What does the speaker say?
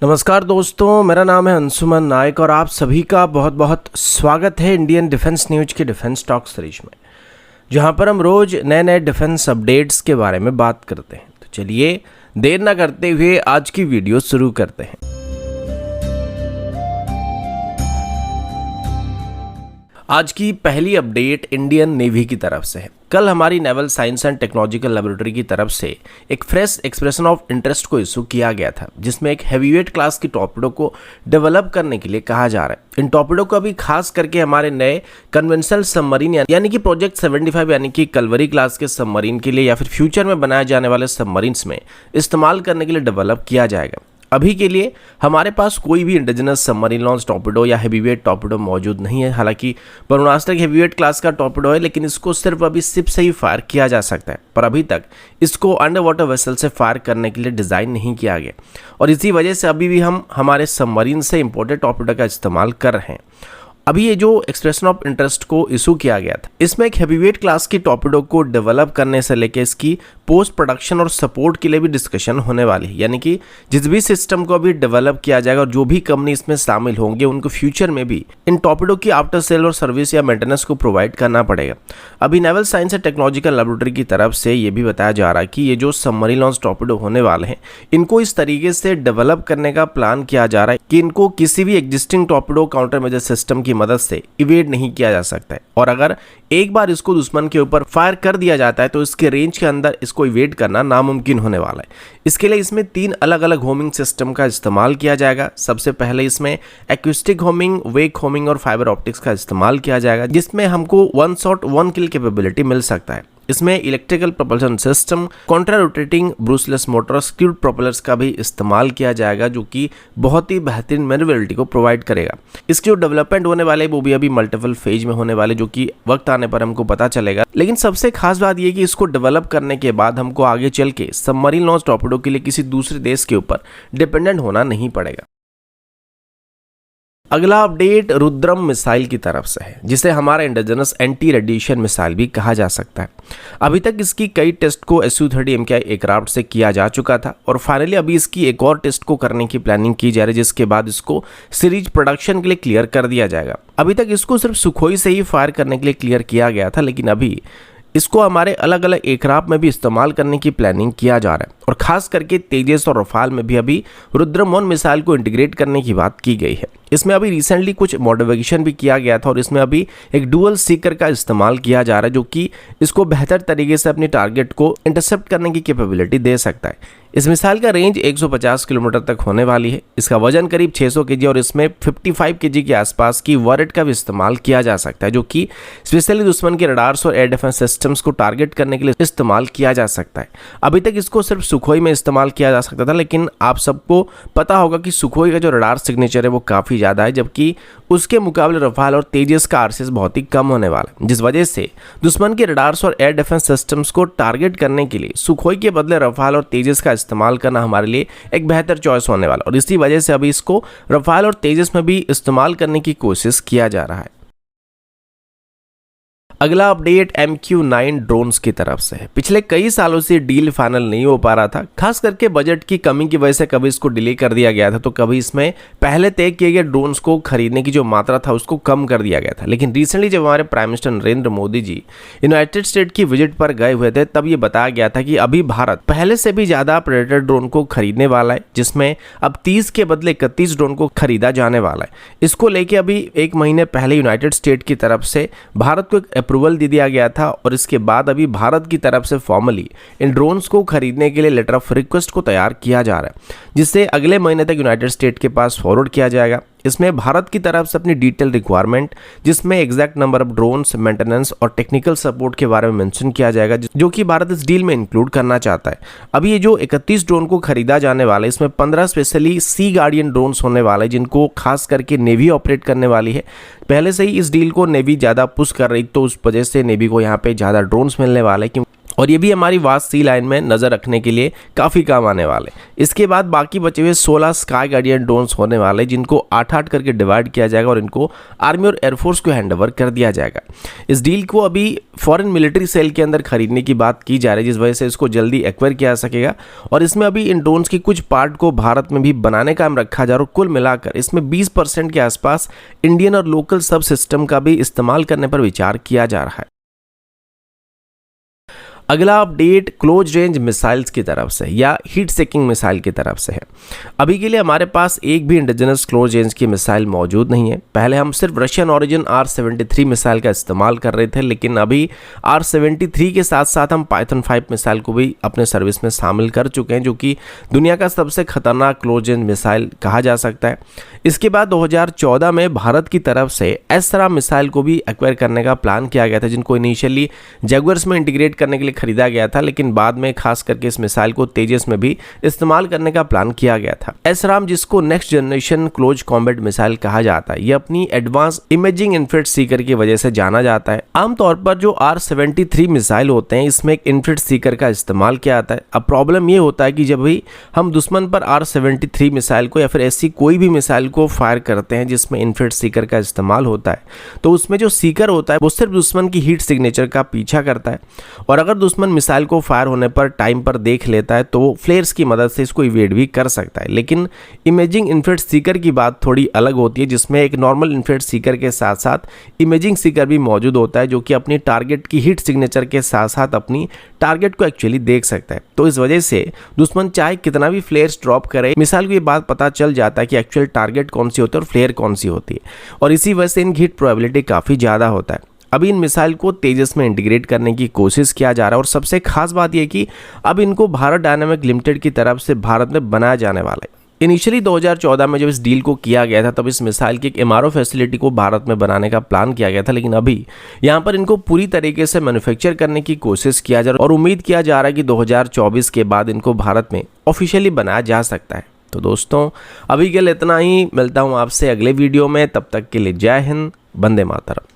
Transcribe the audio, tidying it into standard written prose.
नमस्कार दोस्तों, मेरा नाम है अंशुमन नायक और आप सभी का बहुत बहुत स्वागत है इंडियन डिफेंस न्यूज के डिफेंस टॉक सीरीज में, जहां पर हम रोज नए नए डिफेंस अपडेट्स के बारे में बात करते हैं। तो चलिए देर ना करते हुए आज की वीडियो शुरू करते हैं। आज की पहली अपडेट इंडियन नेवी की तरफ से है। कल हमारी naval science and technological laboratory की तरफ से एक फ्रेश एक्सप्रेशन ऑफ इंटरेस्ट को इशू किया गया था, जिसमें एक हैवीवेट क्लास की टॉर्पेडो को डेवलप करने के लिए कहा जा रहा है। इन टॉर्पेडो को अभी खास करके हमारे नए कन्वेंशनल सबमरीन यानी कि प्रोजेक्ट 75 यानी कि कलवरी क्लास के सबमरीन के लिए या फिर फ्यूचर में बनाए जाने वाले सबमरीन्स में इस्तेमाल करने के लिए डेवलप किया जाएगा। अभी के लिए हमारे पास कोई भी इंडिजिनस सबमरीन लॉन्च टॉर्पेडो या हैवीवेट टॉर्पेडो मौजूद नहीं है। हालांकि बरुणास्त्र एक हैवीवेट क्लास का टॉर्पेडो है, लेकिन इसको सिर्फ अभी शिप से ही फायर किया जा सकता है, पर अभी तक इसको अंडर वाटर वेसल से फायर करने के लिए डिज़ाइन नहीं किया गया और इसी वजह से अभी भी हम हमारे सबमरीन से इंपोर्टेड टॉर्पेडो का इस्तेमाल कर रहे हैं। अभी ये जो एक्सप्रेशन ऑफ इंटरेस्ट को इशू किया गया था, इसमें एक हैवीवेट क्लास की टॉर्पेडो को डेवलप करने से लेकर इसकी पोस्ट प्रोडक्शन और सपोर्ट के लिए भी डिस्कशन होने वाली है। यानी कि जिस भी सिस्टम को अभी डेवलप किया जाएगा और जो भी कंपनी इसमें शामिल होंगे, उनको फ्यूचर में भी इन टॉर्पेडो की आफ्टर सेल और सर्विस या मेंटेनेंस को प्रोवाइड करना पड़ेगा। अभी naval science and technological laboratory की तरफ से ये भी बताया जा रहा है कि ये जो सबमरीन लॉन्च टॉर्पेडो होने वाले हैं, इनको इस तरीके से डेवलप करने का प्लान किया जा रहा है कि इनको किसी भी existing torpedo counter measure system की मदद से इवेड नहीं किया जा सकता है, और अगर एक बार इसको दुश्मन के ऊपर फायर कर दिया जाता है तो इसके रेंज के अंदर इसको इवेड करना नामुमकिन होने वाला है। इसके लिए इसमें 3 अलग अलग होमिंग सिस्टम का इस्तेमाल किया जाएगा। सबसे पहले इसमें एक्विस्टिक होमिंग, वेक होमिंग और फाइबर ऑप्टिक्स का इस्तेमाल किया जाएगा, जिसमें हमको 1 शॉट 1 किल कैपेबिलिटी मिल सकता है। इसमें electrical propulsion system, contra rotating brushless motor, skewed propellers का भी इस्तेमाल किया जाएगा, जो कि बहुत ही बेहतरीन मैन्युअलिटी को प्रोवाइड करेगा। इसकी जो डेवलपमेंट होने वाले वो भी अभी मल्टीपल फेज में होने वाले, जो कि वक्त आने पर हमको पता चलेगा। लेकिन सबसे खास बात ये कि इसको डेवलप करने के बाद हमको आगे चल के सबमरीन लॉन्च टॉर्पेडो के लिए किसी दूसरे देश के ऊपर डिपेंडेंट होना नहीं पड़ेगा। अगला अपडेट रुद्रम मिसाइल की तरफ से है, जिसे हमारा इंडिजिनस एंटी रेडिएशन मिसाइल भी कहा जा सकता है। अभी तक इसकी कई टेस्ट को Su-30 MKI एयरक्राफ्ट से किया जा चुका था और फाइनली अभी इसकी एक और टेस्ट को करने की प्लानिंग की जा रही है, जिसके बाद इसको सीरीज प्रोडक्शन के लिए क्लियर कर दिया जाएगा। अभी तक इसको सिर्फ सुखोई से ही फायर करने के लिए क्लियर किया गया था, लेकिन अभी इसको हमारे अलग अलग एयरक्राफ्ट में भी इस्तेमाल करने की प्लानिंग किया जा रहा है और खास करके तेजस और रफाल में भी अभी रुद्रम 1 मिसाइल को इंटीग्रेट करने की बात की गई है। इसमें अभी रिसेंटली कुछ मॉडिफिकेशन भी किया गया था और इसमें अभी एक डुअल सीकर का इस्तेमाल किया जा रहा है, जो कि इसको बेहतर तरीके से अपनी टारगेट को इंटरसेप्ट करने की कैपेबिलिटी दे सकता है। इस मिसाइल का रेंज 150 किलोमीटर तक होने वाली है। इसका वजन करीब 600 kg और इसमें 55 kg के आसपास की वॉरेट का भी इस्तेमाल किया जा सकता है, जो कि स्पेशली दुश्मन के रडार्स और एयर डिफेंस सिस्टम्स को टारगेट करने के लिए इस्तेमाल किया जा सकता है। अभी तक इसको सिर्फ सुखोई में इस्तेमाल किया जा सकता था, लेकिन आप सबको पता होगा कि सुखोई का जो रडार सिग्नेचर है वो काफ़ी ज़्यादा है, जबकि उसके मुकाबले रफाल और तेजस का आरसीएस बहुत ही कम होने वाला है, जिस वजह से दुश्मन के रडार्स और एयर डिफेंस सिस्टम्स को टारगेट करने के लिए सुखोई के बदले रफाल और तेजस का इस्तेमाल करना हमारे लिए एक बेहतर चॉइस होने वाला, और इसी वजह से अभी इसको रफाल और तेजस में भी इस्तेमाल करने की कोशिश किया जा रहा है। अगला अपडेट MQ-9 ड्रोन्स की तरफ से है। पिछले कई सालों से डील फाइनल नहीं हो पा रहा था, खास करके बजट की कमी की वजह से कभी इसको डिले कर दिया गया था, तो कभी इसमें पहले तय किए गए ड्रोन्स को खरीदने की जो मात्रा था उसको कम कर दिया गया था। लेकिन रिसेंटली जब हमारे prime minister Narendra Modi ji United state की विजिट पर गए हुए थे, तब ये बताया गया था कि अभी भारत पहले से भी ज़्यादा प्रेडेटर ड्रोन को खरीदने वाला है, जिसमें अब 30 के बदले 31 ड्रोन को खरीदा जाने वाला है। इसको लेके अभी 1 महीने पहले यूनाइटेड स्टेट की तरफ से भारत को अप्रूवल दे दिया गया था और इसके बाद अभी भारत की तरफ से फॉर्मली इन ड्रोन्स को खरीदने के लिए लेटर ऑफ रिक्वेस्ट को तैयार किया जा रहा है, जिससे अगले महीने तक यूनाइटेड स्टेट के पास फॉरवर्ड किया जाएगा। इसमें भारत की तरफ से अपनी डिटेल रिक्वायरमेंट, जिसमें exact number of drones, maintenance और टेक्निकल सपोर्ट के बारे में मेंशन किया जाएगा, जो कि भारत इस डील में इंक्लूड करना चाहता है। अभी ये जो 31 ड्रोन को खरीदा जाने वाला है, इसमें 15 स्पेशली सी गार्डियन ड्रोन्स होने वाले हैं, जिनको खास करके नेवी ऑपरेट करने वाली है। पहले से ही इस डील को नेवी ज़्यादा पुश कर रही, तो उस वजह से नेवी को यहाँ पे ज़्यादा ड्रोन्स मिलने वाले हैं, और ये भी हमारी वास्ट सी लाइन में नज़र रखने के लिए काफ़ी काम आने वाले। इसके बाद बाकी बचे हुए 16 स्काई गार्डियन ड्रोन्स होने वाले, जिनको 8-8 करके डिवाइड किया जाएगा और इनको आर्मी और एयरफोर्स को हैंडओवर कर दिया जाएगा। इस डील को अभी फॉरेन मिलिट्री सेल के अंदर खरीदने की बात की जा रही है, जिस वजह से इसको जल्दी एक्वायर किया जा सकेगा। और इसमें अभी इन ड्रोन्स की कुछ पार्ट को भारत में भी बनाने का काम रखा जा रहा है। कुल मिलाकर इसमें 20% के आसपास इंडियन और लोकल सब सिस्टम का भी इस्तेमाल करने पर विचार किया जा रहा है। अगला अपडेट क्लोज रेंज मिसाइल्स की तरफ से या हीट सेकिंग मिसाइल की तरफ से है। अभी के लिए हमारे पास एक भी इंडिजिनस क्लोज रेंज की मिसाइल मौजूद नहीं है। पहले हम सिर्फ रशियन ओरिजिन R-73 मिसाइल का इस्तेमाल कर रहे थे, लेकिन अभी R-73 के साथ साथ हम पाइथन 5 मिसाइल को भी अपने सर्विस में शामिल कर चुके हैं, जो कि दुनिया का सबसे खतरनाक क्लोज रेंज मिसाइल कहा जा सकता है। इसके बाद 2014 में भारत की तरफ से एसरा मिसाइल को भी एक्वायर करने का प्लान किया गया था, जिनको इनिशियली जैगुआर्स में इंटीग्रेट करने के लिए खरीदा गया था, लेकिन बाद में खास करके इस मिसाइल को तेजस में भी इस्तेमाल करने का प्लान किया गया था। एसराम, जिसको next generation close combat missile कहा जाता है, ये अपनी एडवांस इमेजिंग इंफ्रारेड सीकर की वजह से जाना जाता है। आमतौर पर जो R-73 मिसाइल होते हैं, इसमें एक इंफ्रारेड सीकर का इस्तेमाल किया जाता है। अब प्रॉब्लम ये होता है कि जब भी हम दुश्मन पर R-73 मिसाइल को या फिर ऐसी कोई भी मिसाइल को फायर करते हैं जिसमें इंफ्रारेड सीकर का इस्तेमाल होता है, तो उसमें जो सीकर होता है वो सिर्फ दुश्मन की हीट सिग्नेचर का पीछा करता है, और अगर दुश्मन मिसाइल को फायर होने पर टाइम पर देख लेता है तो वो फ्लेयर्स की मदद से इसको इवेड भी कर सकता है। लेकिन इमेजिंग इंफ्रारेड सीकर की बात थोड़ी अलग होती है, जिसमें एक नॉर्मल इंफ्रारेड सीकर के साथ साथ इमेजिंग सीकर भी मौजूद होता है, जो कि अपनी टारगेट की हीट सिग्नेचर के साथ साथ अपनी टारगेट को एक्चुअली देख सकता है। तो इस वजह से दुश्मन चाहे कितना भी फ्लेयर्स ड्रॉप करे, मिसाइल को ये बात पता चल जाता है कि एक्चुअल टारगेट कौन सी होती है और फ्लेयर कौन सी होती है, और इसी वजह से इनकी हिट प्रोबेबिलिटी काफ़ी ज़्यादा होता है। अभी इन मिसाइल को तेजस में इंटीग्रेट करने की कोशिश किया जा रहा है, और सबसे खास बात यह कि अब इनको भारत डायनामिक लिमिटेड की तरफ से भारत में बनाया जाने वाला है। इनिशियली 2014 में जब इस डील को किया गया था, तब इस मिसाइल की एक MRO फैसिलिटी को भारत में बनाने का प्लान किया गया था, लेकिन अभी यहाँ पर इनको पूरी तरीके से मैन्युफैक्चर करने की कोशिश किया जा रहा है, और उम्मीद किया जा रहा है कि 2024 के बाद इनको भारत में ऑफिशियली बनाया जा सकता है। तो दोस्तों, अभी के लिए इतना ही। मिलता हूँ आपसे अगले वीडियो में, तब तक के लिए जय हिंद, वंदे मातरम।